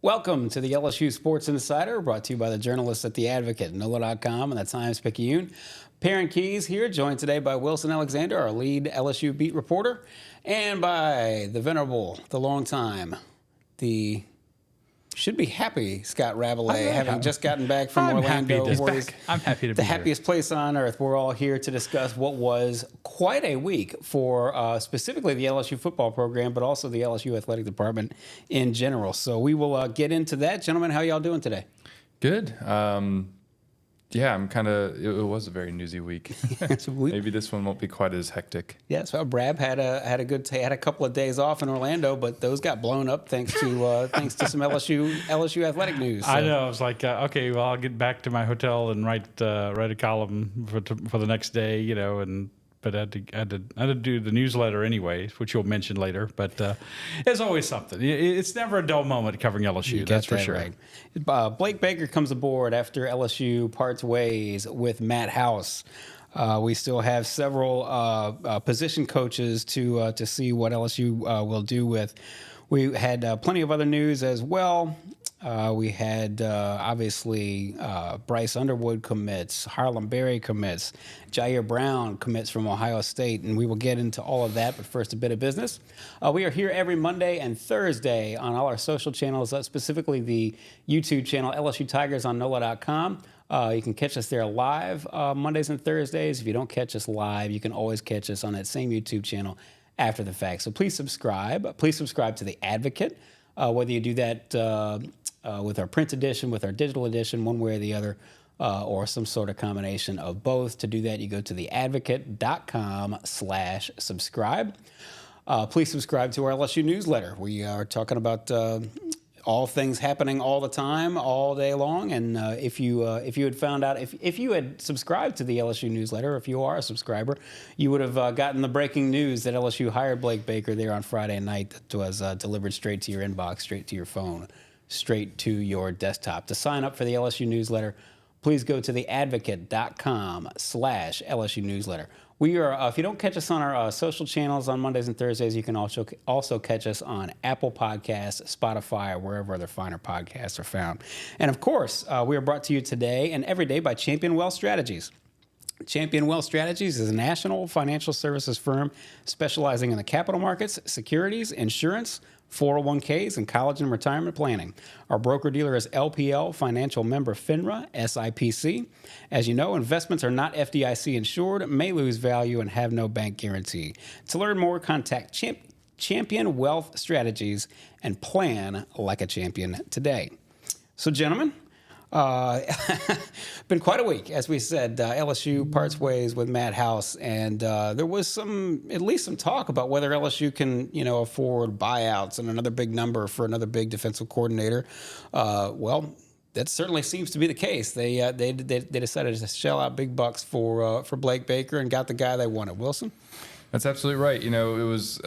Welcome to the LSU Sports Insider, brought to you by the journalists at The Advocate, NOLA.com, and the Times-Picayune. Perryn Keys here, joined today by Wilson Alexander, our lead LSU beat reporter, and by the venerable, the long time, the should be happy Scott Rabalais, having just gotten back from Orlando. I'm happy to be the happiest place on earth. We're all here to discuss what was quite a week for specifically the LSU football program, but also the LSU athletic department in general. So we will get into that. Gentlemen, how y'all doing today? Good. Yeah, I'm kind of. It was a very newsy week. Maybe this one won't be quite as hectic. Yeah, so Brab had a couple of days off in Orlando, but those got blown up thanks to some LSU athletic news. So. I know. I was like, okay, well, I'll get back to my hotel and write a column for the next day, But I had to do the newsletter anyway, which you'll mention later. But there's always something. It's never a dull moment covering LSU. That's for sure. Right. Blake Baker comes aboard after LSU parts ways with Matt House. We still have several position coaches to see what LSU will do with. We had plenty of other news as well. We had, obviously, Bryce Underwood commits, Harlem Berry commits, Jyaire Brown commits from Ohio State, and we will get into all of that, but first, a bit of business. We are here every Monday and Thursday on all our social channels, specifically the YouTube channel LSU Tigers on NOLA.com. You can catch us there live Mondays and Thursdays. If you don't catch us live, you can always catch us on that same YouTube channel after the fact. So please subscribe. Please subscribe to The Advocate, whether you do that with our print edition, with our digital edition, one way or the other, or some sort of combination of both. To do that, you go to theadvocate.com/subscribe. Please subscribe to our LSU newsletter. We are talking about all things happening all the time, all day long. And if you had found out, if you had subscribed to the LSU newsletter, if you are a subscriber, you would have gotten the breaking news that LSU hired Blake Baker there on Friday night. That was delivered straight to your inbox, straight to your phone, straight to your desktop. To sign up for the LSU newsletter, please go to theadvocate.com/LSU newsletter. We are, if you don't catch us on our social channels on Mondays and Thursdays, you can also catch us on Apple Podcasts, Spotify, or wherever other finer podcasts are found. And of course, we are brought to you today and every day by Champion Wealth Strategies. Champion Wealth Strategies is a national financial services firm specializing in the capital markets, securities, insurance, 401ks, and college and retirement planning. Our broker-dealer is LPL, financial member FINRA, SIPC. As you know, investments are not FDIC insured, may lose value, and have no bank guarantee. To learn more, contact Champion Wealth Strategies and plan like a champion today. So, gentlemen, been quite a week, as we said. LSU parts ways with Matt House, and there was at least some talk about whether LSU can, afford buyouts and another big number for another big defensive coordinator. Well, that certainly seems to be the case. They decided to shell out big bucks for Blake Baker and got the guy they wanted. Wilson? That's absolutely right. It was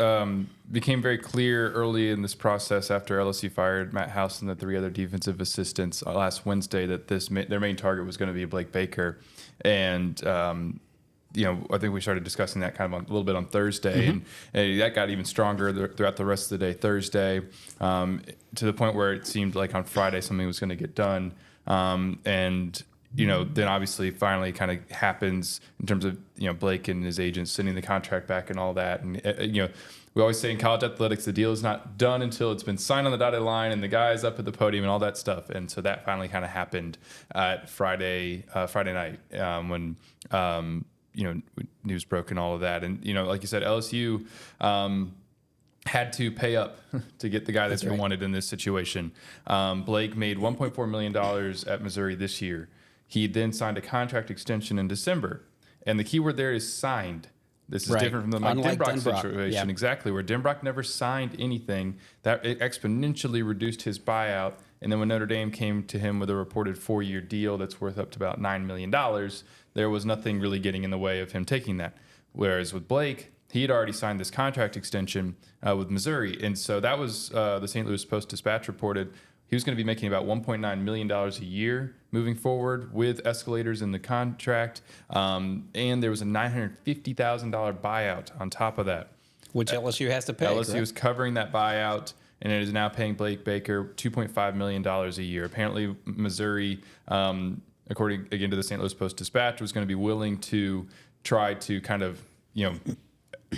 became very clear early in this process after LSU fired Matt House and the three other defensive assistants last Wednesday that their main target was going to be Blake Baker, and I think we started discussing that kind of a little bit on Thursday, and that got even stronger throughout the rest of the day Thursday, to the point where it seemed like on Friday something was going to get done, and. Then obviously finally kind of happens in terms of, Blake and his agents sending the contract back and all that. And, we always say in college athletics, the deal is not done until it's been signed on the dotted line and the guy's up at the podium and all that stuff. And so that finally kind of happened at Friday night when, news broke and all of that. And, like you said, LSU had to pay up to get the guy that's been wanted in this situation. Blake made $1.4 million at Missouri this year. He then signed a contract extension in December. And the key word there is signed. This is different from the Mike Denbrock situation. Exactly, where Denbrock never signed anything. That exponentially reduced his buyout. And then when Notre Dame came to him with a reported 4-year deal that's worth up to about $9 million, there was nothing really getting in the way of him taking that. Whereas with Blake, he had already signed this contract extension with Missouri. And so that was the St. Louis Post-Dispatch reported he was going to be making about $1.9 million a year moving forward with escalators in the contract. And there was a $950,000 buyout on top of that. Which LSU has to pay. LSU is covering that buyout. and it is now paying Blake Baker $2.5 million a year. Apparently, Missouri, according again to the St. Louis Post-Dispatch, was going to be willing to try to kind of,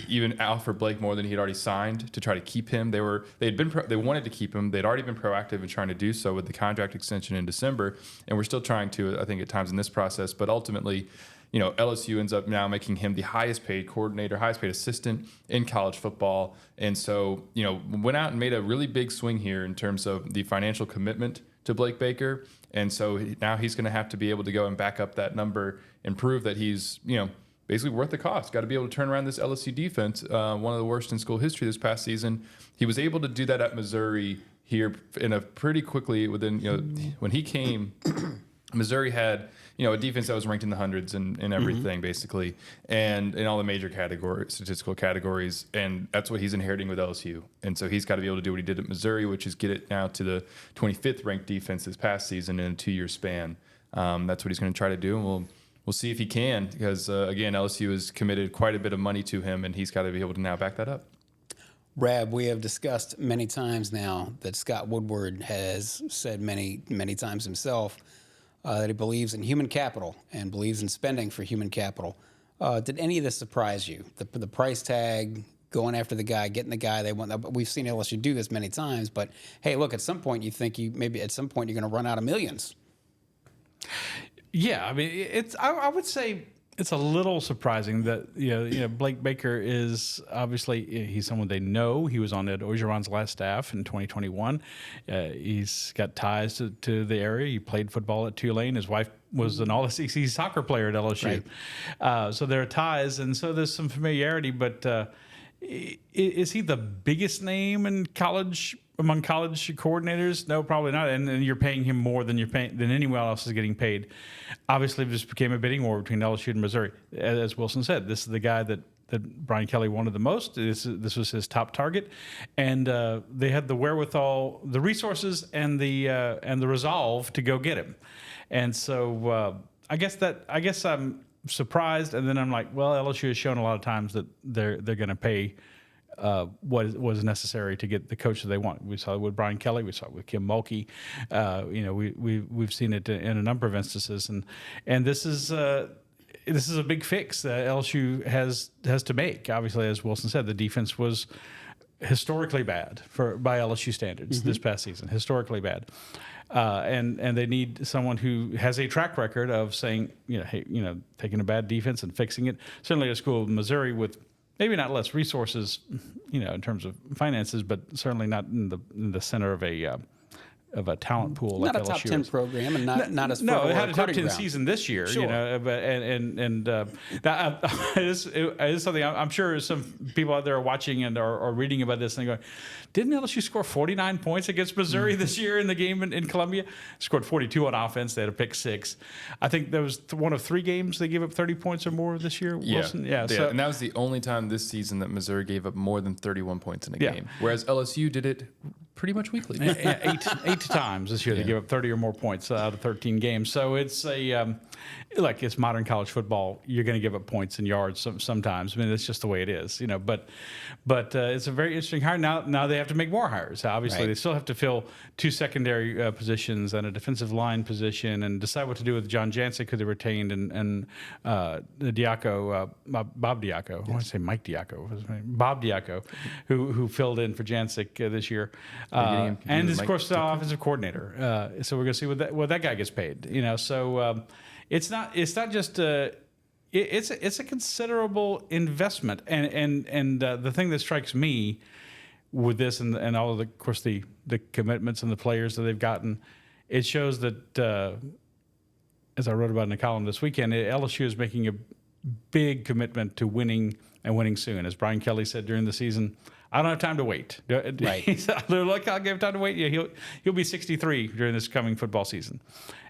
even offer Blake more than he had already signed to try to keep him. They wanted to keep him. They'd already been proactive in trying to do so with the contract extension in December, and we're still trying to, I think, at times in this process. But ultimately, LSU ends up now making him the highest paid coordinator, highest paid assistant in college football. And so, went out and made a really big swing here in terms of the financial commitment to Blake Baker. And so now he's going to have to be able to go and back up that number and prove that he's, basically worth the cost. Got to be able to turn around this LSU defense, one of the worst in school history this past season. He was able to do that at Missouri here in a pretty quickly within, when he came, Missouri had, a defense that was ranked in the hundreds and everything basically, and in all the major statistical categories. And that's what he's inheriting with LSU. And so he's got to be able to do what he did at Missouri, which is get it now to the 25th ranked defense this past season in a 2-year span. That's what he's going to try to do. And we'll see if he can, because, again, LSU has committed quite a bit of money to him, and he's got to be able to now back that up. Rab, we have discussed many times now that Scott Woodward has said many, many times himself that he believes in human capital and believes in spending for human capital. Did any of this surprise you? The price tag, going after the guy, getting the guy they want. We've seen LSU do this many times, but, hey, look, at some point you think maybe at some point you're going to run out of millions. Yeah, I mean, I would say it's a little surprising that Blake Baker is obviously he's someone they know. He was on Ed Orgeron's last staff in 2021. He's got ties to the area. He played football at Tulane. His wife was an All-SEC soccer player at LSU. Right. So there are ties, and so there's some familiarity. But is he the biggest name in college? Among college coordinators? No, probably not. And you're paying him more than anyone else is getting paid. Obviously, this became a bidding war between LSU and Missouri. As Wilson said, this is the guy that Brian Kelly wanted the most. This was his top target, and they had the wherewithal, the resources, and the resolve to go get him. And so I guess I'm surprised, and then I'm like, well, LSU has shown a lot of times that they're going to pay what was necessary to get the coach that they want. We saw it with Brian Kelly. We saw it with Kim Mulkey. We've seen it in a number of instances, and this is a big fix that LSU has to make. Obviously, as Wilson said, the defense was historically bad by LSU standards this past season. Historically bad, and they need someone who has a track record of saying, taking a bad defense and fixing it. Certainly, a school of Missouri with maybe not less resources, in terms of finances, but certainly not in the center of a talent pool like LSU. Not a top 10 program, and not as no. It had a top 10 ground. season this year, Sure. But that it is something I'm sure some people out there are watching and are reading about this and going, didn't LSU score 49 points against Missouri this year in the game in Columbia? Scored 42 on offense. They had a pick 6. I think there was one of 3 games they gave up 30 points or more this year. Wilson? Yeah. So, and that was the only time this season that Missouri gave up more than 31 points in a game, whereas LSU did it pretty much weekly. 8 times this year they give up 30 or more points out of 13 games. So it's it's modern college football. You're going to give up points and yards sometimes. I mean, it's just the way it is, But it's a very interesting hire. Now they have to make more hires. Obviously, They still have to fill 2 secondary positions and a defensive line position, and decide what to do with John Jancic, who they retained, and Diaco, Bob Diaco. Yes. I want to say Mike Diaco. Bob Diaco, who filled in for Jancic this year, and is of course the offensive coordinator. So we're going to see what that guy gets paid. So it's not just it's a considerable investment, and the thing that strikes me with this and all of the commitments and the players that they've gotten, it shows that as I wrote about in a column this weekend, LSU is making a big commitment to winning and winning soon. As Brian Kelly said during the season, I don't have time to wait. Right. He said, look, I'll give time to wait. Yeah, he'll be 63 during this coming football season.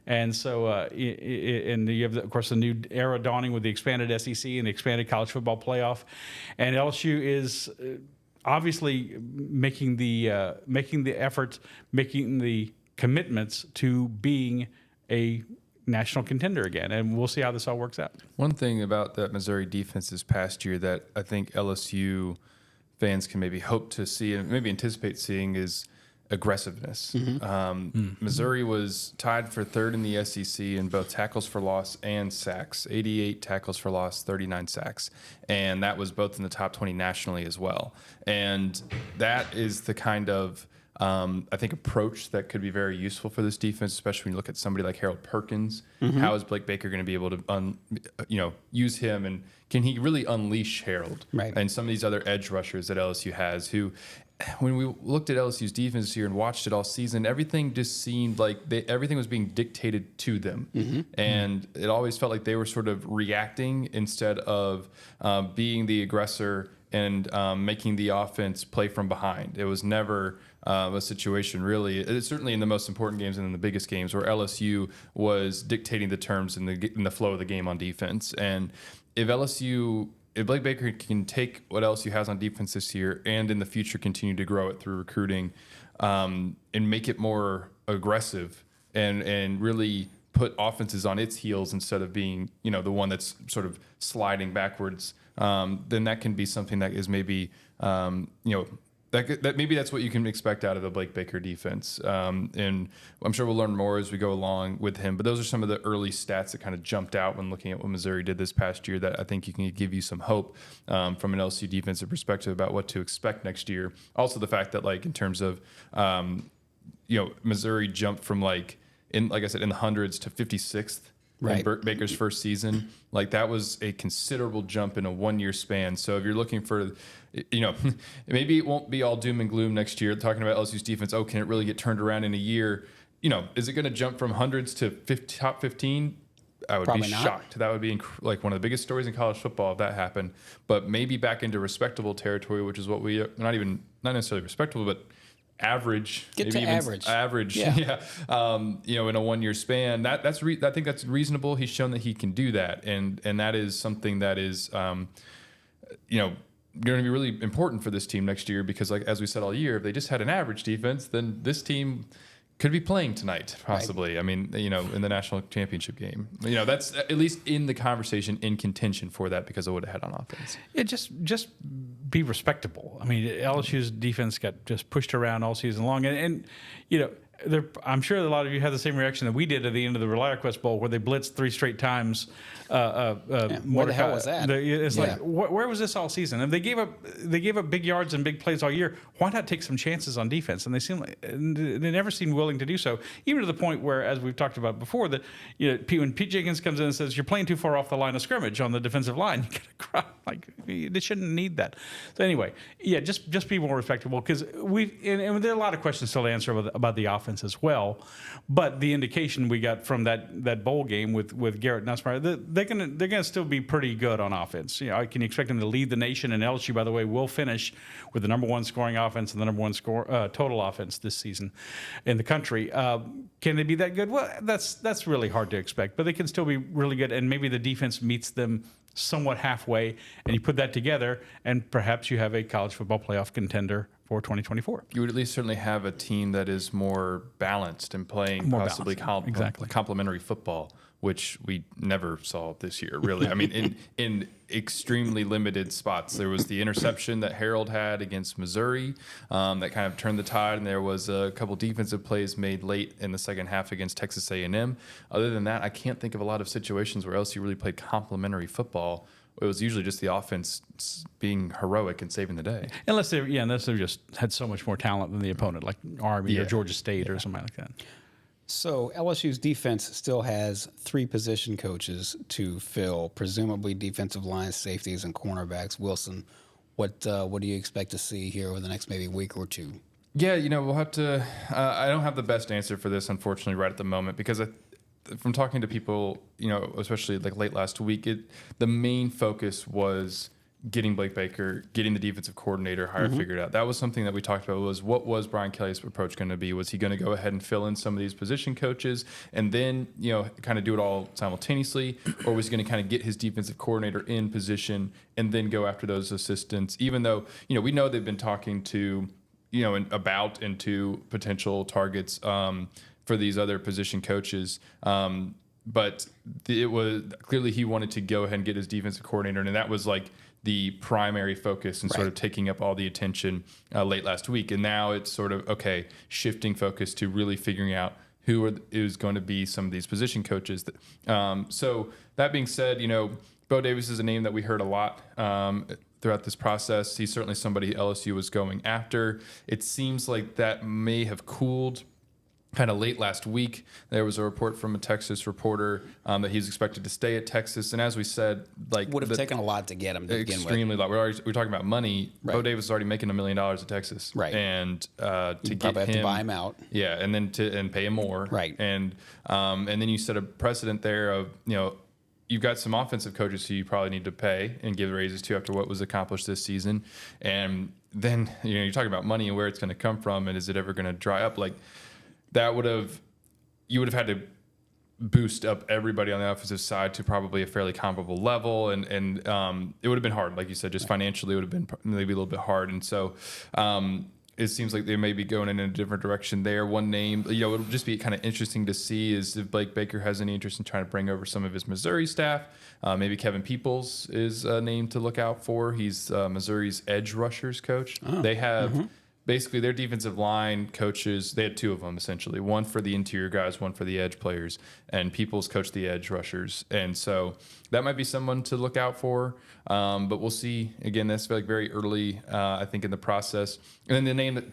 And so, and you have, of course, the new era dawning with the expanded SEC and the expanded college football playoff. And LSU is obviously making the efforts, making the commitments to being a national contender again. And we'll see how this all works out. One thing about that Missouri defense this past year that I think LSU fans can maybe hope to see and maybe anticipate seeing is aggressiveness. Missouri was tied for third in the SEC in both tackles for loss and sacks, 88 tackles for loss, 39 sacks. And that was both in the top 20 nationally as well. And that is the kind of, I think, approach that could be very useful for this defense, especially when you look at somebody like Harold Perkins. How is Blake Baker going to be able to, use him, and can he really unleash Harold and some of these other edge rushers that LSU has? Who, when we looked at LSU's defense here and watched it all season, everything just seemed like everything was being dictated to them, and it always felt like they were sort of reacting instead of being the aggressor and making the offense play from behind. It was never a situation, really, certainly in the most important games and in the biggest games, where LSU was dictating the terms in the flow of the game on defense. And if Blake Baker can take what LSU has on defense this year and in the future continue to grow it through recruiting, and make it more aggressive and really put offenses on its heels instead of being, the one that's sort of sliding backwards, then that can be something that is maybe, that maybe that's what you can expect out of the Blake Baker defense. And I'm sure we'll learn more as we go along with him. But those are some of the early stats that kind of jumped out when looking at what Missouri did this past year that I think you can give you some hope from an LSU defensive perspective about what to expect next year. Also, the fact that, like, in terms of, Missouri jumped from like I said, in the hundreds to 56th in Baker's first season. Like, that was a considerable jump in a 1-year span. So if you're looking for, maybe it won't be all doom and gloom next year talking about LSU's defense. Oh, can it really get turned around in a year? Is it going to jump from hundreds to top 15? I would Probably be not. shocked. That would be like one of the biggest stories in college football if that happened. But maybe back into respectable territory, which is what we not necessarily respectable, but average. Get maybe to even average. Average. Yeah. In a 1-year span. I think that's reasonable. He's shown that he can do that, and that is something that is going to be really important for this team next year, because, like, as we said all year, if they just had an average defense, then this team could be playing tonight, possibly. Right. I mean, in the national championship game. That's at least in the conversation, in contention for that, because of what it had on offense. Yeah, just be respectable. I mean, LSU's defense got just pushed around all season long, and I'm sure a lot of you had the same reaction that we did at the end of the ReliaQuest Bowl, where they blitzed 3 straight times. Where the hell was that? It's like, where was this all season? And they gave up big yards and big plays all year. Why not take some chances on defense? And they never seemed willing to do so, even to the point where, as we've talked about before, that when Pete Jenkins comes in and says you're playing too far off the line of scrimmage on the defensive line, you gotta cry. Like, they shouldn't need that. So anyway, just be more respectable, because and there are a lot of questions still to answer about the offense as well. But the indication we got from that bowl game with Garrett Nussmeier, they're gonna still be pretty good on offense. Can you expect them to lead the nation? And LSU, by the way, will finish with the number 1 scoring offense and the number 1 total offense this season in the country. Can they be that good? Well, that's really hard to expect, but they can still be really good. And maybe the defense meets them somewhat halfway, and you put that together, and perhaps you have a college football playoff contender for 2024. You would at least certainly have a team that is more balanced and playing more possibly complementary football, which we never saw this year, really. I mean, in extremely limited spots. There was the interception that Harold had against Missouri that kind of turned the tide, and there was a couple defensive plays made late in the second half against Texas A&M. Other than that, I can't think of a lot of situations where LSU really played complementary football. It was usually just the offense being heroic and saving the day. Unless they just had so much more talent than the opponent, like Army or Georgia State or something like that. So LSU's defense still has 3 position coaches to fill, presumably defensive line, safeties, and cornerbacks. Wilson, what do you expect to see here over the next maybe week or two? Yeah, we'll have to. I don't have the best answer for this, unfortunately, right at the moment, because from talking to people, especially like late last week, the main focus was getting Blake Baker, getting the defensive coordinator figured out. That was something that we talked about, was what was Brian Kelly's approach going to be? Was he going to go ahead and fill in some of these position coaches and then, kind of do it all simultaneously? Or was he going to kind of get his defensive coordinator in position and then go after those assistants? Even though, we know they've been talking to, and to potential targets for these other position coaches. But it was clearly he wanted to go ahead and get his defensive coordinator, and that was like the primary focus and sort of taking up all the attention late last week. And now it's sort of, okay, shifting focus to really figuring out who is going to be some of these position coaches. So that being said, Bo Davis is a name that we heard a lot throughout this process. He's certainly somebody LSU was going after. It seems like that may have cooled kind of late last week. There was a report from a Texas reporter that he's expected to stay at Texas. And as we said, would have taken a lot to get him to begin with. Extremely lot. We're talking about money. Bo Davis is already making $1 million at Texas. Right. And to you get probably have him, to buy him out. Yeah. And then and pay him more. Right. And then you set a precedent there of, you've got some offensive coaches who you probably need to pay and give raises to after what was accomplished this season. And then, you're talking about money and where it's going to come from and is it ever going to dry up? Like, you would have had to boost up everybody on the offensive side to probably a fairly comparable level. And it would have been hard. Like you said, just financially it would have been maybe a little bit hard. And so it seems like they may be going in a different direction there. One name, it'll just be kind of interesting to see is if Blake Baker has any interest in trying to bring over some of his Missouri staff. Maybe Kevin Peoples is a name to look out for. He's Missouri's edge rushers coach. Oh. They have basically their defensive line coaches. They had two of them essentially, one for the interior guys, one for the edge players, and Peoples coached the edge rushers. And so that might be someone to look out for. But we'll see. Again, that's like very early, I think, in the process. And then the name that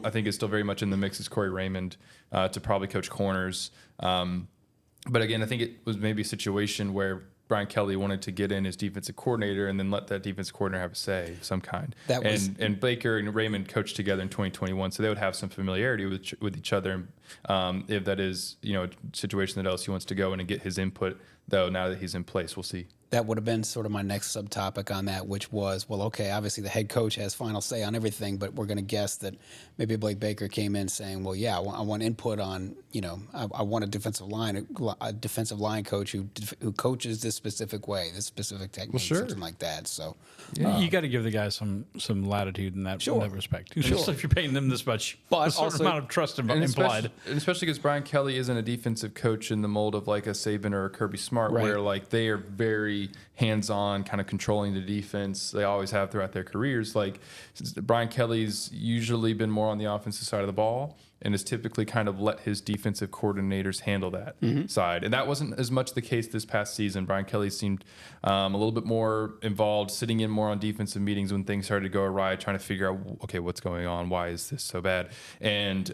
I think is still very much in the mix is Corey Raymond to probably coach corners. But again, I think it was maybe a situation where Brian Kelly wanted to get in as defensive coordinator and then let that defensive coordinator have a say of some kind. And Baker and Raymond coached together in 2021, so they would have some familiarity with each other. If that is a situation that LSU wants to go in and get his input, though, now that he's in place, we'll see. That would have been sort of my next subtopic on that, which was, well, okay, obviously the head coach has final say on everything, but we're going to guess that maybe Blake Baker came in saying, well, yeah, I want input on, I want a defensive line coach who coaches this specific way, this specific technique, something like that. So you got to give the guys some latitude in that, in that respect. Especially if you're paying them this much, but a certain amount of trust implied. Especially because Brian Kelly isn't a defensive coach in the mold of like a Saban or a Kirby Smart, where like they are very hands-on, kind of controlling the defense. They always have throughout their careers. Like Brian Kelly's usually been more on the offensive side of the ball and has typically kind of let his defensive coordinators handle that side. And that wasn't as much the case this past season. Brian Kelly seemed a little bit more involved, sitting in more on defensive meetings when things started to go awry, trying to figure out, okay, what's going on? Why is this so bad? And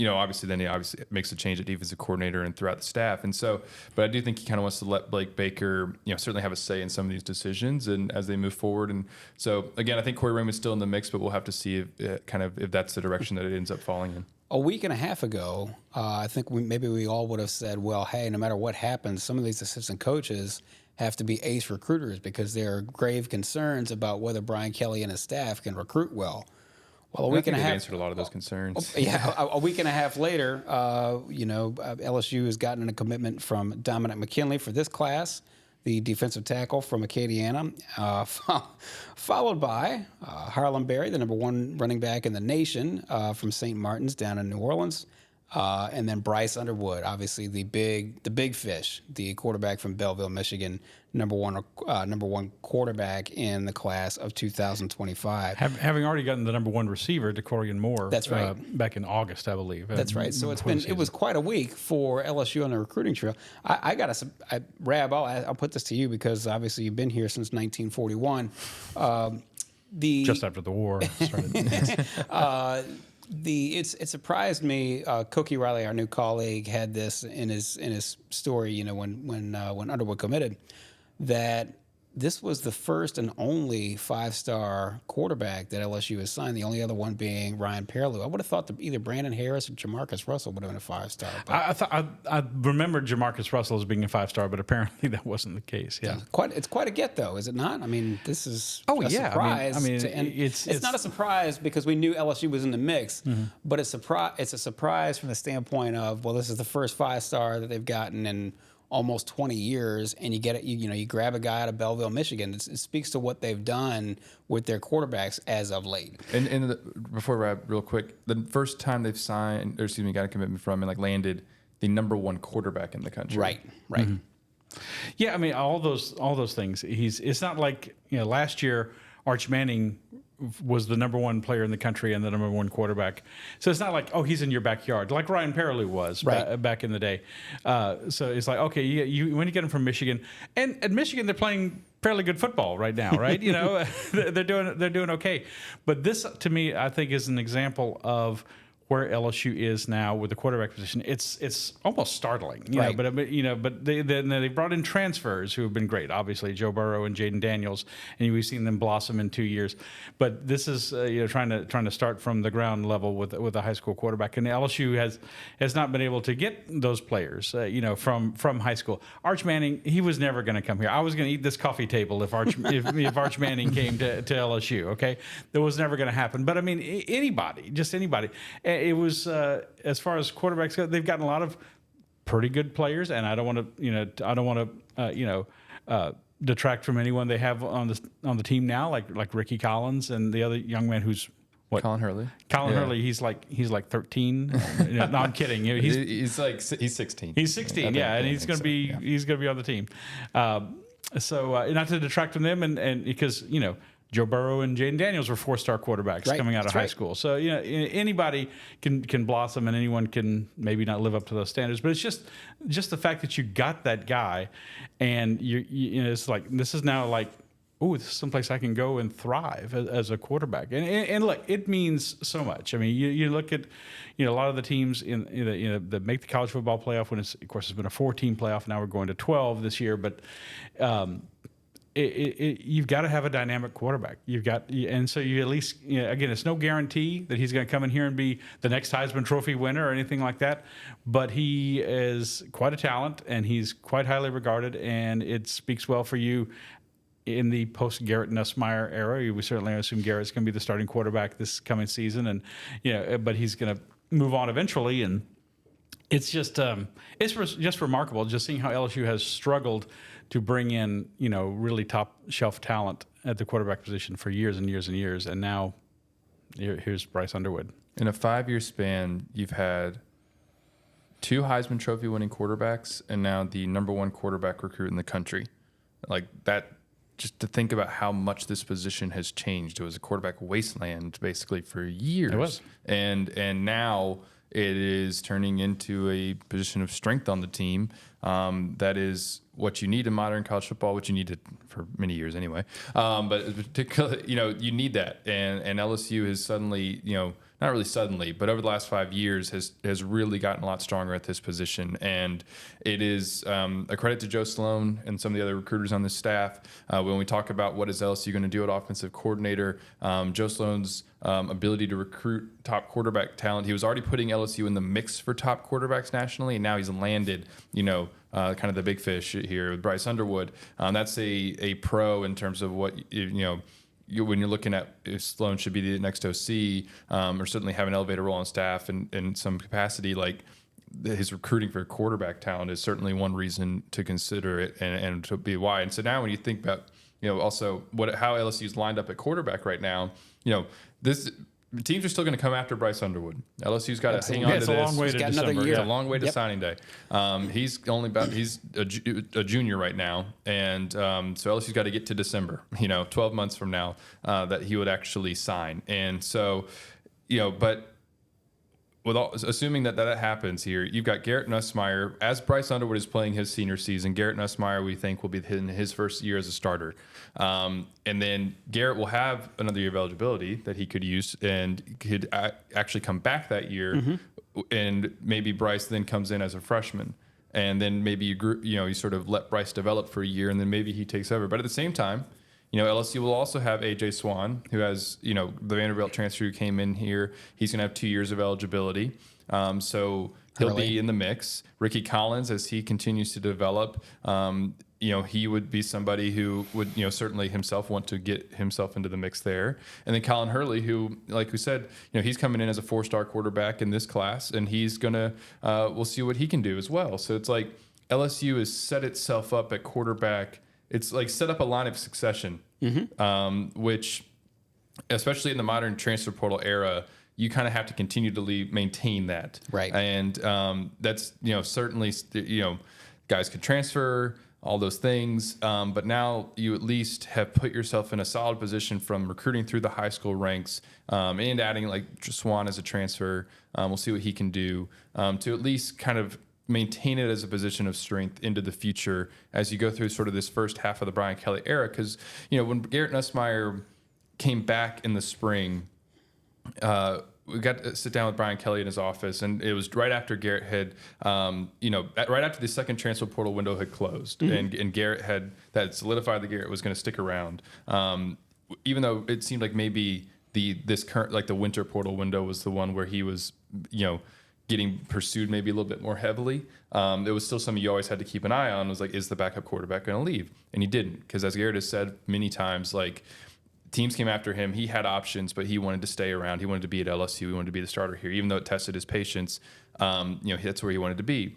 obviously then he makes a change at defensive coordinator and throughout the staff. And so, but I do think he kind of wants to let Blake Baker, certainly have a say in some of these decisions and as they move forward. And so, again, I think Corey Raymond's still in the mix, but we'll have to see if that's the direction that it ends up falling in. A week and a half ago, I think we all would have said, well, hey, no matter what happens, some of these assistant coaches have to be ace recruiters because there are grave concerns about whether Brian Kelly and his staff can recruit well. Well, a week and a half answered a lot of those concerns. Yeah, a week and a half later, LSU has gotten a commitment from Dominic McKinley for this class, the defensive tackle from Acadiana, followed by Harlem Berry, the number 1 running back in the nation from St. Martin's down in New Orleans, and then Bryce Underwood, obviously the big fish, the quarterback from Belleville, Michigan, number one quarterback in the class of 2025. Having already gotten the number 1 receiver to Corrigan Moore. That's right. Back in August, I believe. That's right. So it was quite a week for LSU on the recruiting trail. Rab, I'll put this to you because obviously you've been here since 1941. Just after the war started. It surprised me. Cookie Riley, our new colleague, had this in his story. When Underwood committed, that this was the first and only 5-star quarterback that LSU has signed. The only other one being Ryan Perrylou. I would have thought that either Brandon Harris or Jamarcus Russell would have been a 5-star. I remembered Jamarcus Russell as being a 5-star, but apparently that wasn't the case. Yeah, it's quite a get though, is it not? I mean, this is a surprise. It's not a surprise because we knew LSU was in the mix, but it's a surprise from the standpoint of, well, this is the first 5-star that they've gotten in almost 20 years, and you get it. You grab a guy out of Belleville, Michigan. It speaks to what they've done with their quarterbacks as of late. And before we wrap, real quick, the first time they've got a commitment from and landed the number 1 quarterback in the country. Right. Mm-hmm. Yeah, I mean all those things. It's not like last year Arch Manning was the number one player in the country and the number one quarterback. So it's not like he's in your backyard like Ryan Perrylou was back in the day. So it's like you when you get him from Michigan and at Michigan they're playing fairly good football right now, right? They're doing okay. But this to me I think is an example of where LSU is now with the quarterback position. It's almost startling, right. But they brought in transfers who have been great. Obviously, Joe Burrow and Jaden Daniels, and we've seen them blossom in 2 years. But this is trying to start from the ground level with a high school quarterback, and LSU has not been able to get those players, from high school. Arch Manning, he was never going to come here. I was going to eat this coffee table if Arch Manning came to LSU. Okay, that was never going to happen. But I mean, anybody. It was as far as quarterbacks go, they've gotten a lot of pretty good players, and I don't want to detract from anyone they have on the team now, like Ricky Collins and the other young man who's what? Colin Hurley. Hurley, he's like 13. No, I'm kidding. He's 16. He's 16, yeah, and he's going to be on the team. So not to detract from them, and because Joe Burrow and Jaden Daniels were 4-star quarterbacks coming out of high school. So anybody can blossom, and anyone can maybe not live up to those standards. But it's just the fact that you got that guy, and it's like this is now like, this is someplace I can go and thrive as a quarterback. And look, it means so much. I mean, you look at a lot of the teams that make the college football playoff when it's been a 4-team playoff. Now we're going to 12 this year, but. You've got to have a dynamic quarterback. And so you at least, again, it's no guarantee that he's going to come in here and be the next Heisman Trophy winner or anything like that. But he is quite a talent, and he's quite highly regarded, and it speaks well for you in the post Garrett Nussmeier era. We certainly assume Garrett's going to be the starting quarterback this coming season, and but he's going to move on eventually, and it's just remarkable just seeing how LSU has struggled to bring in, really top shelf talent at the quarterback position for years and years and years. And now here's Bryce Underwood. In a 5-year span, you've had 2 Heisman Trophy winning quarterbacks and now the number 1 quarterback recruit in the country. Like that, just to think about how much this position has changed. It was a quarterback wasteland basically for years. It was. And now it is turning into a position of strength on the team. That is what you need in modern college football, which you needed for many years anyway. But particularly, you need that. And LSU has suddenly, not really suddenly, but over the last 5 years has really gotten a lot stronger at this position. And it is a credit to Joe Sloan and some of the other recruiters on this staff. When we talk about what is LSU going to do at offensive coordinator, Joe Sloan's ability to recruit top quarterback talent. He was already putting LSU in the mix for top quarterbacks nationally, and now he's landed, kind of the big fish here with Bryce Underwood. That's a pro in terms of what, when you're looking at if Sloan should be the next OC, or certainly have an elevator role on staff in some capacity, like his recruiting for quarterback talent is certainly one reason to consider it and to be why. And so now when you think about, also how LSU's lined up at quarterback right now, teams are still going to come after Bryce Underwood. LSU's got to hang on to this. It's a long way to December. It's a long way to signing day. He's a junior right now, and so LSU's got to get to December. 12 months from now, that he would actually sign. And so, but assuming that happens here, you've got Garrett Nussmeier. As Bryce Underwood is playing his senior season, Garrett Nussmeier, we think, will be in his first year as a starter. And then Garrett will have another year of eligibility that he could use and could actually come back that year. Mm-hmm. And maybe Bryce then comes in as a freshman. And then maybe you sort of let Bryce develop for a year, and then maybe he takes over. But at the same time, LSU will also have A.J. Swan, who has, the Vanderbilt transfer who came in here. He's going to have 2 years of eligibility. So he'll be in the mix. Ricky Collins, as he continues to develop, he would be somebody who would, certainly himself want to get himself into the mix there. And then Colin Hurley, who, like we said, he's coming in as a 4-star quarterback in this class, and he's going to, we'll see what he can do as well. So it's like LSU has set itself up at quarterback. It's like set up a line of succession, which, especially in the modern transfer portal era, you kind of have to continue to maintain that. Right. And that's, certainly, guys could transfer. all those things. But now you at least have put yourself in a solid position from recruiting through the high school ranks and adding like Swan as a transfer. We'll see what he can do to at least kind of maintain it as a position of strength into the future as you go through sort of this first half of the Brian Kelly era. Because, when Garrett Nussmeier came back in the spring, we got to sit down with Brian Kelly in his office, and it was right after Garrett had, right after the second transfer portal window had closed, and Garrett that solidified that Garrett was going to stick around. Even though it seemed like maybe the winter portal window was the one where he was, getting pursued maybe a little bit more heavily. There was still something you always had to keep an eye on. Was like, is the backup quarterback going to leave? And he didn't, because as Garrett has said many times, like, teams came after him. He had options, but he wanted to stay around. He wanted to be at LSU. He wanted to be the starter here, even though it tested his patience. That's where he wanted to be.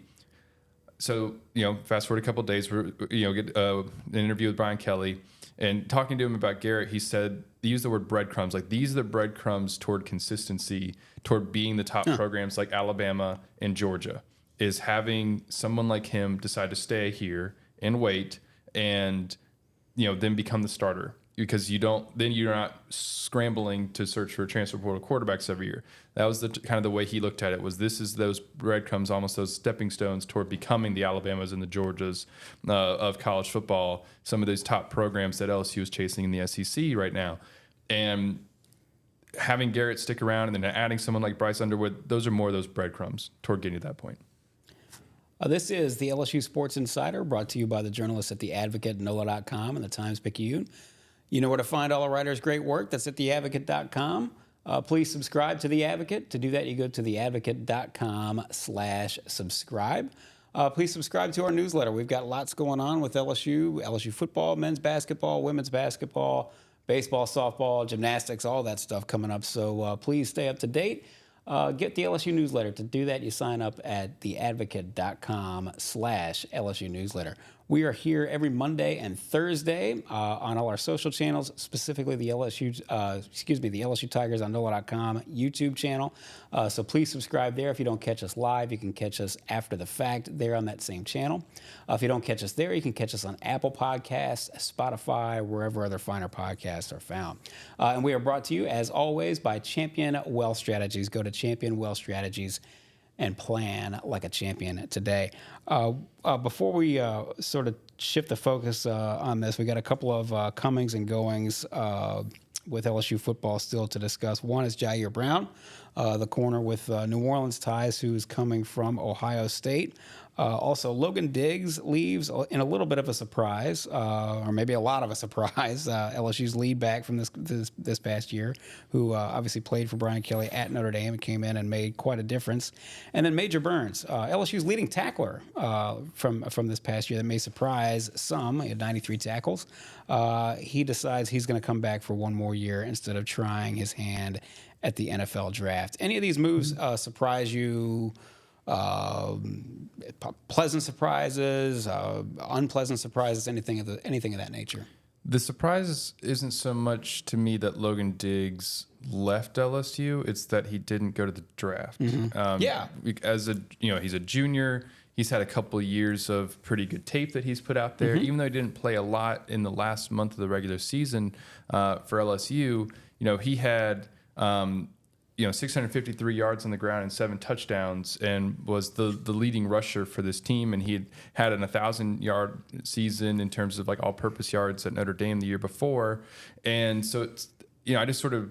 So, fast forward a couple of days, get an interview with Brian Kelly, and talking to him about Garrett, he used the word breadcrumbs. Like, these are the breadcrumbs toward consistency, toward being the top programs like Alabama and Georgia, is having someone like him decide to stay here and wait and, then become the starter. Because then you're not scrambling to search for transfer portal quarterbacks every year. That was kind of the way he looked at it. This is those breadcrumbs, almost those stepping stones toward becoming the Alabamas and the Georgias of college football. Some of those top programs that LSU is chasing in the SEC right now, and having Garrett stick around and then adding someone like Bryce Underwood, those are more of those breadcrumbs toward getting to that point. This is the LSU Sports Insider, brought to you by the journalists at The Advocate, NOLA.com, and the Times-Picayune. You know where to find all the writers' great work. That's at theadvocate.com. Please subscribe to The Advocate. To do that, you go to theadvocate.com/subscribe. Please subscribe to our newsletter. We've got lots going on with LSU football, men's basketball, women's basketball, baseball, softball, gymnastics, all that stuff coming up. So please stay up to date. Get the LSU newsletter. To do that, you sign up at theadvocate.com/LSU newsletter. We are here every Monday and Thursday on all our social channels, specifically the LSU Tigers on NOLA.com YouTube channel. So please subscribe there. If you don't catch us live, you can catch us after the fact there on that same channel. If you don't catch us there, you can catch us on Apple Podcasts, Spotify, wherever other finer podcasts are found. And we are brought to you, as always, by Champion Wealth Strategies. Go to Champion Wealth Strategies and plan like a champion today. Before we sort of shift the focus on this, we got a couple of comings and goings with LSU football still to discuss. One is Jyaire Brown, the corner with New Orleans ties, who's coming from Ohio State. Also, Logan Diggs leaves in a little bit of a surprise, or maybe a lot of a surprise. LSU's lead back from this past year, who obviously played for Brian Kelly at Notre Dame and came in and made quite a difference. And then Major Burns, LSU's leading tackler from this past year that may surprise some. He had 93 tackles. He decides he's going to come back for one more year instead of trying his hand at the NFL draft. Any of these moves surprise you? Pleasant surprises, unpleasant surprises, anything of that nature. The surprise isn't so much to me that Logan Diggs left LSU; it's that he didn't go to the draft. He's a junior. He's had a couple of years of pretty good tape that he's put out there. Even though he didn't play a lot in the last month of the regular season for LSU, he had 653 yards on the ground and 7 touchdowns, and was the leading rusher for this team. And he had an 1,000-yard season in terms of like all-purpose yards at Notre Dame the year before. And so it's, I just sort of,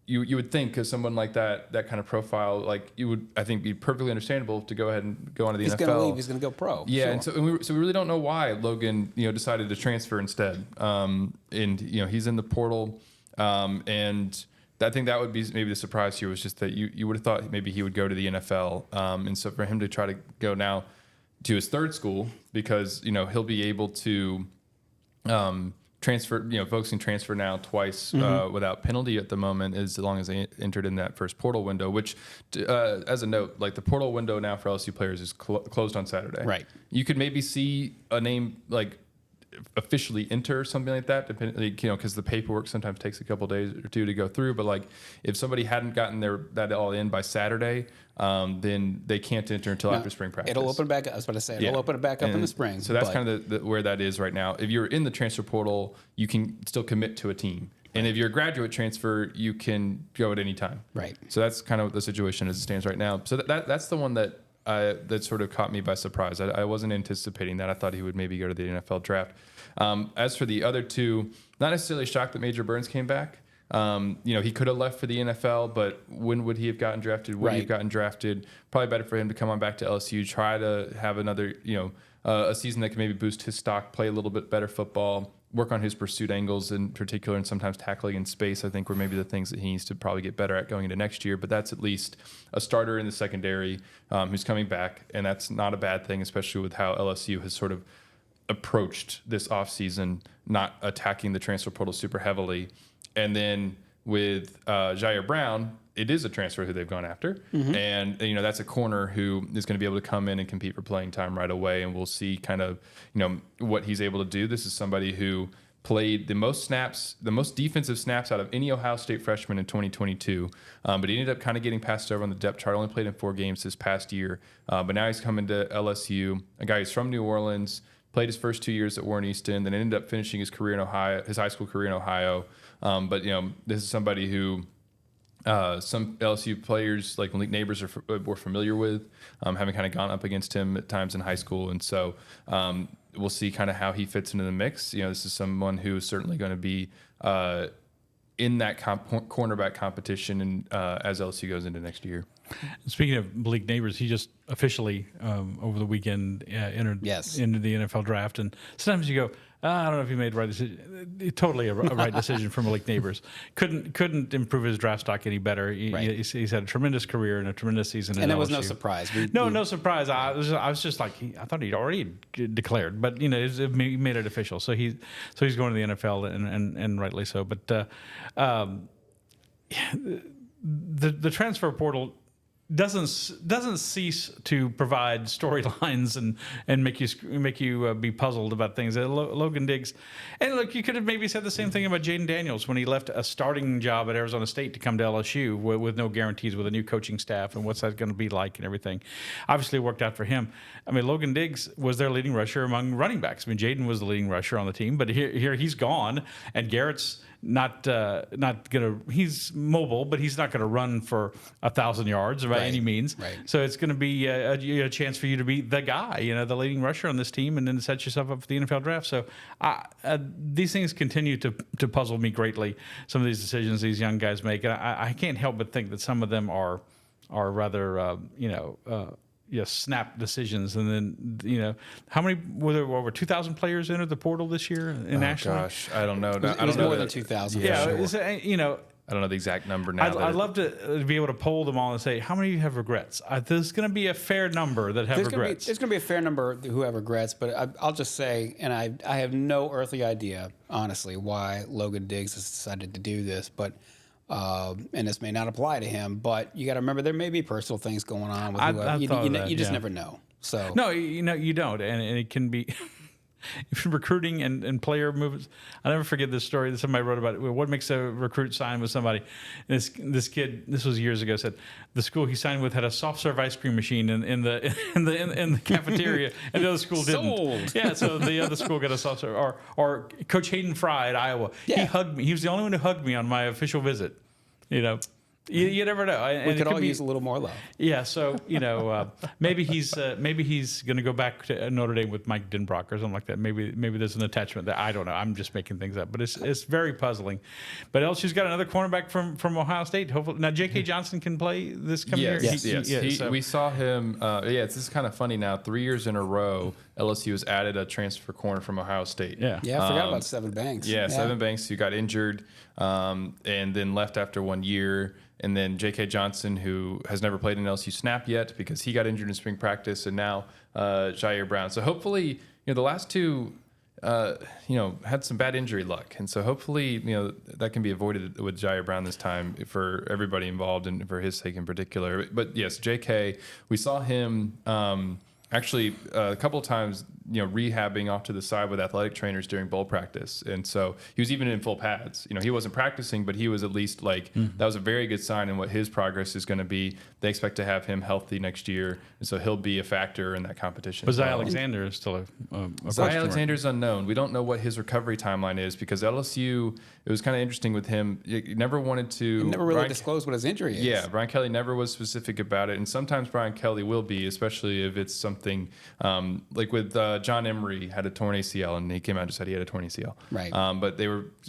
you would think, because someone like that kind of profile, like, it would, I think, be perfectly understandable to go ahead and go on to the NFL. He's going to leave. He's going to go pro. Yeah, sure. and so we really don't know why Logan, decided to transfer instead. And he's in the portal, and I think that would be maybe the surprise to you, was just that you would have thought maybe he would go to the NFL. And so for him to try to go now to his third school, because, he'll be able to transfer, folks can transfer now twice without penalty at the moment, as long as they entered in that first portal window, which, as a note, like, the portal window now for LSU players is closed on Saturday. Right. You could maybe see a name like officially enter or something like that, depending, because the paperwork sometimes takes a couple days or two to go through. But like, if somebody hadn't gotten that all in by Saturday, then they can't enter until after spring practice. It'll open back up. I was about to say, it'll open it back up in the spring. So that's kind of where that is right now. If you're in the transfer portal, you can still commit to a team. And if you're a graduate transfer, you can go at any time. Right. So that's kind of the situation as it stands right now. So that's the one that sort of caught me by surprise. I wasn't anticipating that. I thought he would maybe go to the NFL draft. As for the other two, not necessarily shocked that Major Burns came back. He could have left for the NFL, but when would he have gotten drafted? Would he have gotten drafted? Probably better for him to come on back to LSU, try to have another, a season that can maybe boost his stock, play a little bit better football, work on his pursuit angles in particular, and sometimes tackling in space, I think, were maybe the things that he needs to probably get better at going into next year. But that's at least a starter in the secondary who's coming back, and that's not a bad thing, especially with how LSU has sort of approached this offseason, not attacking the transfer portal super heavily. And then with Jyaire Brown, it is a transfer who they've gone after. Mm-hmm. And, that's a corner who is going to be able to come in and compete for playing time right away. And we'll see kind of, what he's able to do. This is somebody who played the most snaps, the most defensive snaps out of any Ohio State freshman in 2022. But he ended up kind of getting passed over on the depth chart, only played in 4 games this past year. But now he's coming to LSU, a guy who's from New Orleans, played his first 2 years at Warren Easton, then ended up finishing his career in Ohio, his high school career in Ohio. But this is somebody who some LSU players like Malik Neighbors were familiar with, having kind of gone up against him at times in high school. And so we'll see kind of how he fits into the mix. This is someone who is certainly going to be in that cornerback competition and as LSU goes into next year. Speaking of Malik Neighbors, he just officially over the weekend entered into the NFL draft. And sometimes you go, I don't know if he made the right decision. Totally a right decision for Malik Neighbors. Couldn't improve his draft stock any better. He's had a tremendous career and a tremendous season. And there was LSU. no surprise. No surprise. I was just like, I thought he'd already declared, but he made it official. So he's going to the NFL and rightly so. But the transfer portal doesn't cease to provide storylines and make you be puzzled about things. Logan Diggs, and look, you could have maybe said the same thing about Jaden Daniels when he left a starting job at Arizona State to come to LSU with no guarantees, with a new coaching staff, and what's that going to be like and everything. Obviously, it worked out for him. I mean, Logan Diggs was their leading rusher among running backs. I mean, Jaden was the leading rusher on the team, but here he's gone, and Garrett's not gonna. He's mobile, but he's not gonna run for 1,000 yards by any means. Right. So it's gonna be a chance for you to be the guy, the leading rusher on this team, and then set yourself up for the NFL draft. So these things continue to puzzle me greatly. Some of these decisions these young guys make, and I can't help but think that some of them are rather snap decisions. And then how many were there? Over 2,000 players entered the portal this year nationally? Gosh, I don't know. It was more than 2,000. Yeah, I don't know the exact number now. I'd love to be able to poll them all and say, how many of you have regrets? There's going to be a fair number that have regrets. There's going to be a fair number who have regrets, but I'll just say, and I have no earthly idea, honestly, why Logan Diggs has decided to do this, but and this may not apply to him, but you got to remember there may be personal things going on with whoever. You just never know. So no, you don't, and it can be recruiting and player movements. I'll never forget this story that somebody wrote about it. What makes a recruit sign with somebody? And this kid, this was years ago, said the school he signed with had a soft serve ice cream machine in the cafeteria, and the other school didn't. Sold. Yeah, so the other school got a soft serve. Or Coach Hayden Fry at Iowa, he hugged me. He was the only one who hugged me on my official visit. You never know. And we could all use a little more love. Yeah, so maybe he's going to go back to Notre Dame with Mike Denbrock or something like that. Maybe there's an attachment there. I don't know. I'm just making things up, but it's very puzzling. But LSU's got another cornerback from Ohio State. Hopefully now J.K. Johnson can play this coming year. Yes. We saw him. This is kind of funny now. 3 years in a row, LSU has added a transfer corner from Ohio State. Yeah. I forgot about Seven Banks. Seven Banks, who got injured and then left after 1 year. And then J.K. Johnson, who has never played an LSU snap yet because he got injured in spring practice, and now Jyaire Brown. So hopefully, the last two, had some bad injury luck, and so hopefully, that can be avoided with Jyaire Brown this time for everybody involved and for his sake in particular. But yes, J.K. We saw him. Actually, a couple of times rehabbing off to the side with athletic trainers during bowl practice. And so he was even in full pads. He wasn't practicing, but he was at least that was a very good sign in what his progress is going to be. They expect to have him healthy next year. And so he'll be a factor in that competition. But Zay Alexander is still a Zay Alexander is unknown. We don't know what his recovery timeline is because LSU, it was kind of interesting with him. He never wanted to. He never really disclosed what his injury is. Yeah, Brian Kelly never was specific about it. And sometimes Brian Kelly will be, especially if it's something like with John Emery had a torn ACL and he came out and just said he had a torn ACL. Right. But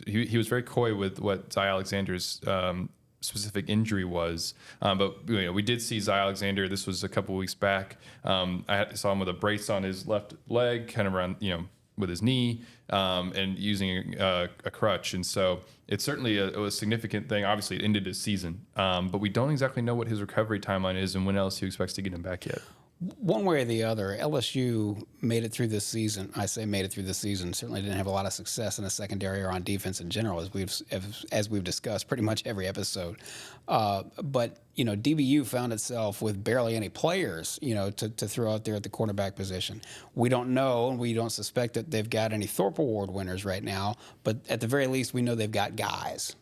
he was very coy with what Zay Alexander's specific injury was. But we did see Zay Alexander. This was a couple weeks back. I saw him with a brace on his left leg, kind of around, with his knee, and using a crutch. And so it's certainly a significant thing. Obviously, it ended his season. But we don't exactly know what his recovery timeline is and when LSU expects to get him back yet. One way or the other, LSU made it through this season. I say made it through this season. Certainly didn't have a lot of success in the secondary or on defense in general, as we've discussed pretty much every episode. But DBU found itself with barely any players, to throw out there at the cornerback position. We don't know, and we don't suspect that they've got any Thorpe Award winners right now. But at the very least, we know they've got guys.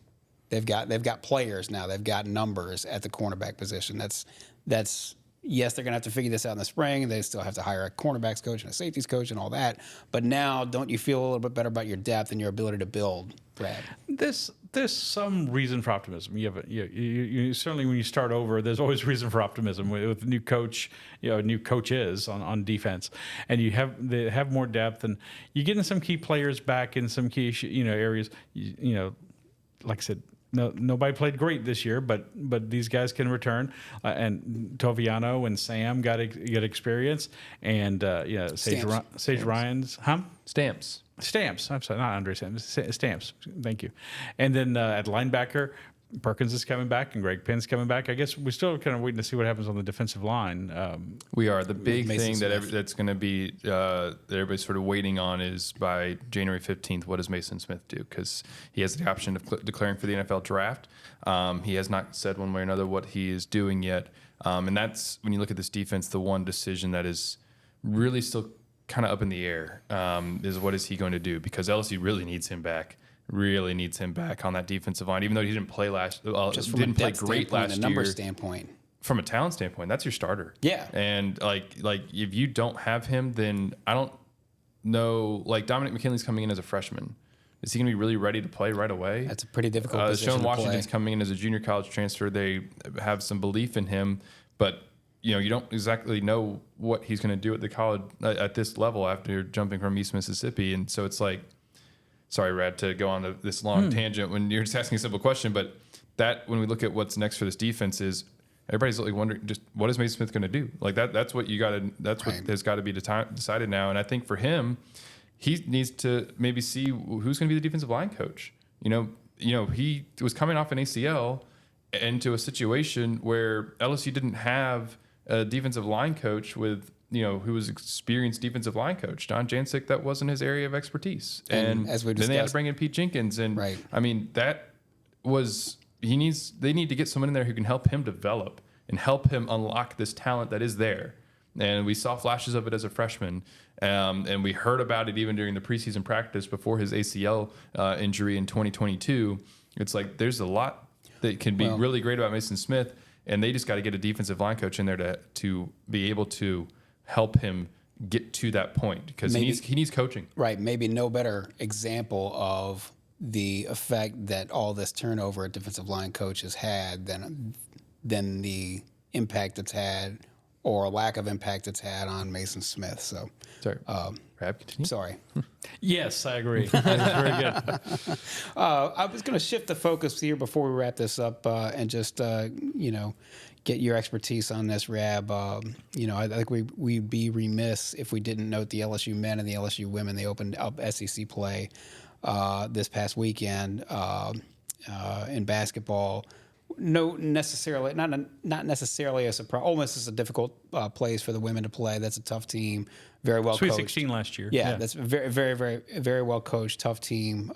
They've got players now. They've got numbers at the cornerback position. That's. Yes, they're going to have to figure this out in the spring. They still have to hire a cornerbacks coach and a safeties coach and all that. But now, don't you feel a little bit better about your depth and your ability to build, Brad? There's some reason for optimism. You certainly when you start over, there's always reason for optimism with a new coach, new coaches on defense, and they have more depth, and you're getting some key players back in some key areas. Like I said. No, nobody played great this year, but these guys can return, and Toviano and Sam got experience, and Sage Ryan's Stamps. I'm sorry, not Andre Stamps. Thank you. And then at linebacker, Perkins is coming back and Greg Penn's coming back. I guess we're still kind of waiting to see what happens on the defensive line. We are. The big thing that's going to be that everybody's sort of waiting on is by January 15th, what does Mason Smith do? Because he has the option of declaring for the NFL draft. He has not said one way or another what he is doing yet. And that's, when you look at this defense, the one decision that is really still kind of up in the air is what is he going to do? Because LSU really needs him back. Really needs him back on that defensive line, even though he didn't play didn't play great last year. From a number standpoint, from a talent standpoint, that's your starter. Yeah, and like if you don't have him, then I don't know. Like Dominic McKinley's coming in as a freshman. Is he going to be really ready to play right away? That's a pretty difficult position Sean to Washington's play. coming in as a junior college transfer. They have some belief in him, but you don't exactly know what he's going to do at the college at this level after jumping from East Mississippi, and so it's like. Sorry, Rad, to go on this long tangent when you're just asking a simple question, but that when we look at what's next for this defense is everybody's like wondering just what is Mason Smith going to do? Like that's what you got to what has got to be decided now. And I think for him, he needs to maybe see who's going to be the defensive line coach. He was coming off an ACL into a situation where LSU didn't have a defensive line coach with. Who was experienced defensive line coach, John Jancic, that wasn't his area of expertise. And as we then they had to bring in Pete Jenkins. And right. I mean, they need to get someone in there who can help him develop and help him unlock this talent that is there. And we saw flashes of it as a freshman. And we heard about it even during the preseason practice before his ACL injury in 2022. It's like, there's a lot that can be really great about Mason Smith. And they just got to get a defensive line coach in there to be able to help him get to that point because he needs coaching. Right. Maybe no better example of the effect that all this turnover at defensive line coaches had than the impact it's had or lack of impact it's had on Mason Smith. So, sorry. Rab, continue. Sorry. Yes, I agree. That's very good. I was going to shift the focus here before we wrap this up and just, get your expertise on this, Rab. I think we'd be remiss if we didn't note the LSU men and the LSU women. They opened up SEC play this past weekend in basketball. Not necessarily a surprise. Ole Miss is a difficult place for the women to play. That's a tough team. Very well Sweet coached. 16 last year. Yeah, that's very, very, very, very well coached. Tough team.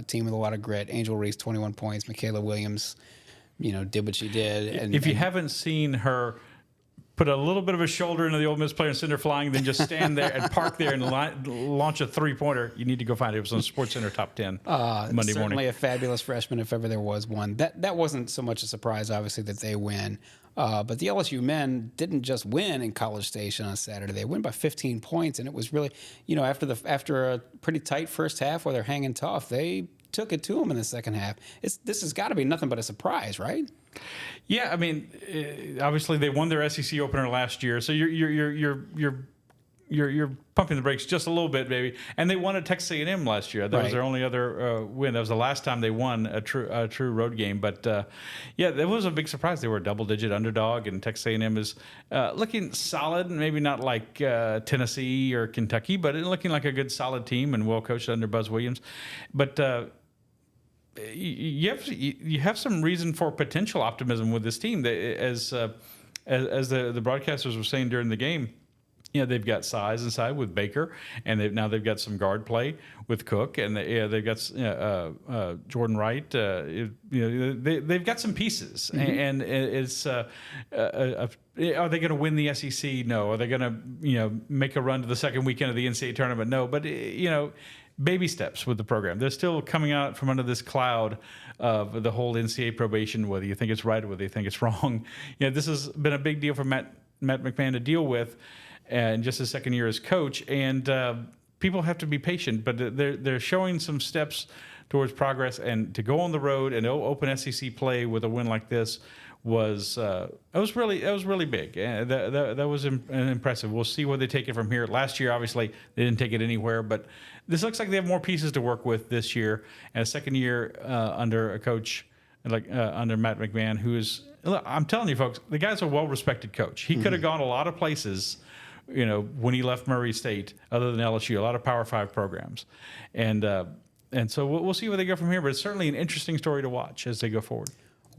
Team with a lot of grit. Angel Reese, 21 points. Michaela Williams, did what she did. And if you haven't seen her put a little bit of a shoulder into the Ole Miss player and send her flying, then just stand there and park there and launch a 3-pointer. You need to go find it. It was on SportsCenter Top 10 Monday morning. Certainly a fabulous freshman, if ever there was one. That wasn't so much a surprise, obviously, that they win. But the LSU men didn't just win in College Station on Saturday. They win by 15 points, and it was really, after a pretty tight first half where they're hanging tough, they took it to them in the second half. This has got to be nothing but a surprise, right? Yeah, I mean, obviously they won their SEC opener last year, so you're pumping the brakes just a little bit, maybe. And they won at Texas A&M last year. That was their only other win. That was the last time they won a true road game. But yeah, that was a big surprise. They were a double-digit underdog, and Texas A&M is looking solid. Maybe not like Tennessee or Kentucky, but looking like a good, solid team and well coached under Buzz Williams. But you have some reason for potential optimism with this team. As the broadcasters were saying during the game, they've got size inside with Baker, and they've got some guard play with Cook, and they've got Jordan Wright. They've got some pieces, and it's are they going to win the SEC? No. Are they going to make a run to the second weekend of the NCAA tournament? No. But baby steps with the program. They're still coming out from under this cloud of the whole NCAA probation, whether you think it's right or whether you think it's wrong. This has been a big deal for Matt McMahon to deal with, and just his second year as coach. And people have to be patient, but they're showing some steps towards progress. And to go on the road and open SEC play with a win like this was really big. That was impressive. We'll see where they take it from here. Last year, obviously, they didn't take it anywhere, but this looks like they have more pieces to work with this year. And a second year under a coach under Matt McMahon, who is, I'm telling you, folks, the guy's a well-respected coach. He could have gone a lot of places, when he left Murray State, other than LSU, a lot of Power 5 programs. And so we'll see where they go from here, but it's certainly an interesting story to watch as they go forward.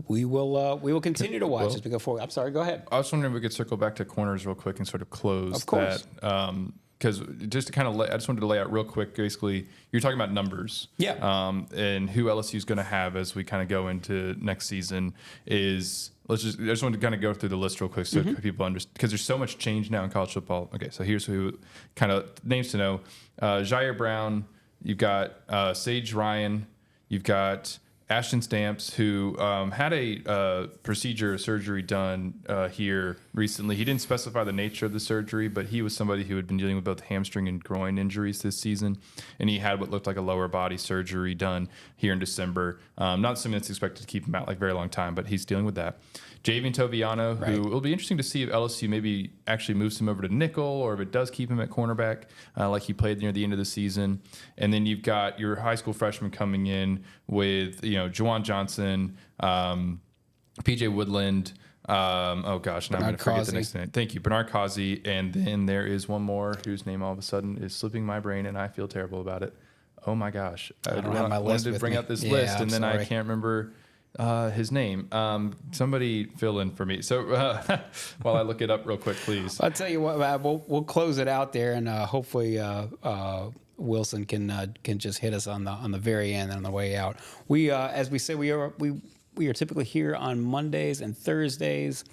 We will continue to watch as we go forward. I'm sorry, go ahead. I was wondering if we could circle back to corners real quick and sort of close of course. that. Because just to kind of, I just wanted to lay out real quick, basically, you're talking about numbers. Yeah. And who LSU is going to have as we kind of go into next season is, I just wanted to kind of go through the list real quick so people understand, because there's so much change now in college football. Okay, so here's who kind of names to know. Jyaire Brown, you've got Sage Ryan, you've got Ashton Stamps, who had a surgery done here recently. He didn't specify the nature of the surgery, but he was somebody who had been dealing with both hamstring and groin injuries this season, and he had what looked like a lower body surgery done here in December. Not something that's expected to keep him out like a very long time, but he's dealing with that. Javian Toviano, who will be interesting to see if LSU maybe actually moves him over to nickel, or if it does keep him at cornerback like he played near the end of the season. And then you've got your high school freshman coming in with Juwan Johnson, PJ Woodland. Now I'm going to forget the next name. Thank you, Bernard Causey. And then there is one more whose name all of a sudden is slipping my brain, and I feel terrible about it. Oh my gosh! I don't have my list. Wanted to bring out this list, and then I can't remember his name. Somebody fill in for me. So while I look it up real quick, please. I'll tell you what, we'll close it out there, and hopefully Wilson can just hit us on the very end on the way out. We, as we say, we are typically here on Mondays and Thursdays.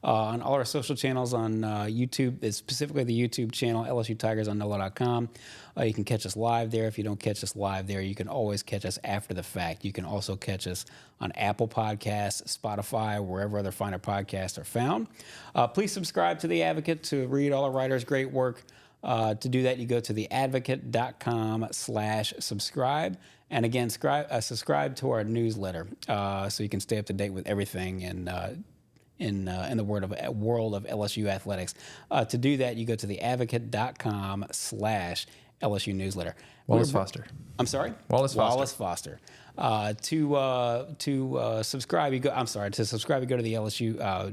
On all our social channels on YouTube, specifically the YouTube channel, LSU Tigers on NOLA.com. You can catch us live there. If you don't catch us live there, you can always catch us after the fact. You can also catch us on Apple Podcasts, Spotify, wherever other finer podcasts are found. Please subscribe to The Advocate to read all our writers' great work. To do that, you go to theadvocate.com/subscribe. And again, subscribe to our newsletter so you can stay up to date with everything in the world of LSU athletics. To do that, you go to theadvocate.com/LSU newsletter. Wallace Foster. I'm sorry? Wallace Foster. To subscribe, you go. I'm sorry. To subscribe, you go to the LSU. To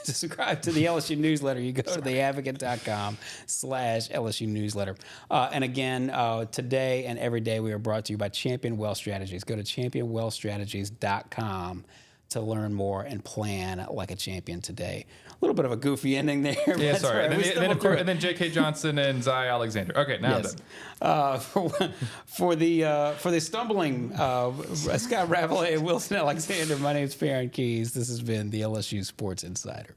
subscribe to the LSU newsletter, you go to theadvocate.com/LSU newsletter. And again, today and every day, we are brought to you by Champion Wealth Strategies. Go to championwealthstrategies.com to learn more and plan like a champion today. A little bit of a goofy ending there. Yeah, sorry. Right. And then J.K. Johnson and Zy Alexander. Okay, now yes. I'm done. For the stumbling Scott Rabalais and Wilson Alexander, my name is Perryn Keys. This has been the LSU Sports Insider.